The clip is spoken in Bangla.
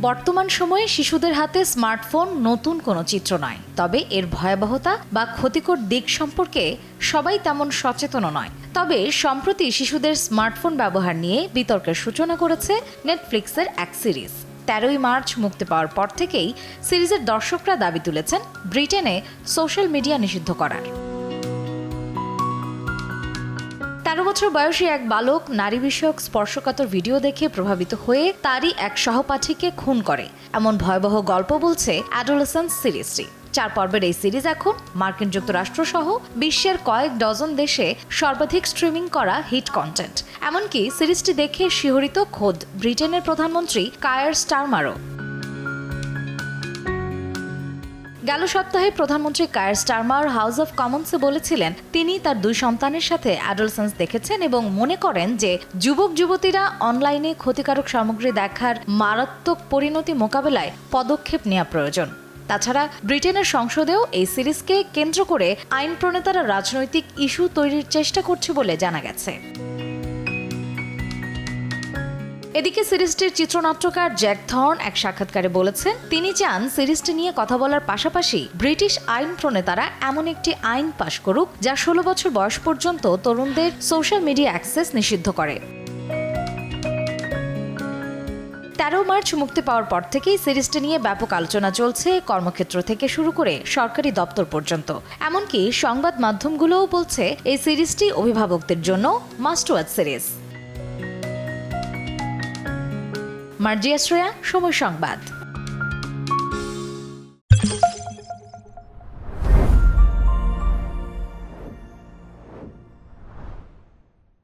বর্তমান সময়ে শিশুদের হাতে স্মার্টফোন নতুন কোনো চিত্র নয়, তবে এর ভয়াবহতা বা ক্ষতিকর দিক সম্পর্কে সবাই তেমন সচেতন নয়। তবে সম্প্রতি শিশুদের স্মার্টফোন ব্যবহার নিয়ে বিতর্কের সূচনা করেছে নেটফ্লিক্সের এক সিরিজ। 13ই মার্চ মুক্তি পাওয়ার পর থেকেই সিরিজের দর্শকরা দাবি তুলেছেন ব্রিটেনে সোশ্যাল মিডিয়া নিষিদ্ধ করার। 13 বছর বয়সী এক বালক নারী বিষয়ক স্পর্শকাতর ভিডিও দেখে প্রভাবিত হয়ে তারই এক সহপাঠীকে খুন করে, এমন ভয়াবহ গল্প বলছে অ্যাডোলেসেন্স সিরিজটি। 4 পর্বের এই সিরিজ এখন মার্কিন যুক্তরাষ্ট্র সহ বিশ্বের কয়েক ডজন দেশে সর্বাধিক স্ট্রিমিং করা হিট কন্টেন্ট। এমনকি সিরিজটি দেখে শিহরিত খোদ ব্রিটেনের প্রধানমন্ত্রী কায়ার স্টারমারও। গেল সপ্তাহে প্রধানমন্ত্রী কায়ার স্টারমার হাউস অব কমন্সে বলেছিলেন তিনি তার 2 সন্তানের সাথে অ্যাডোলেসেন্স দেখেছেন এবং মনে করেন যে যুবক যুবতীরা অনলাইনে ক্ষতিকারক সামগ্রী দেখার মারাত্মক পরিণতি মোকাবেলায় পদক্ষেপ নেওয়া প্রয়োজন। তাছাড়া ব্রিটেনের সংসদেও এই সিরিজকে কেন্দ্র করে আইন প্রণেতারা রাজনৈতিক ইস্যু তৈরির চেষ্টা করছে বলে জানা গেছে। এদিকে সিরিজটির চিত্রনাট্যকার জ্যাক থর্ন এক সাক্ষাৎকারে বলেছেন তিনি চান সিরিজটি নিয়ে কথা বলার পাশাপাশি ব্রিটিশ আইন প্রণেতারা এমন একটি আইন পাশ করুক যা 16 বছর বয়স পর্যন্ত তরুণদের সোশ্যাল মিডিয়া অ্যাক্সেস নিষিদ্ধ করে। 13 মার্চ মুক্তি পাওয়ার পর থেকেই সিরিজটি নিয়ে ব্যাপক আলোচনা চলছে, কর্মক্ষেত্র থেকে শুরু করে সরকারি দপ্তর পর্যন্ত। এমনকি সংবাদ মাধ্যমগুলোও বলছে এই সিরিজটি অভিভাবকদের জন্য must watch series. Marjia Shreya, সময় সংবাদ।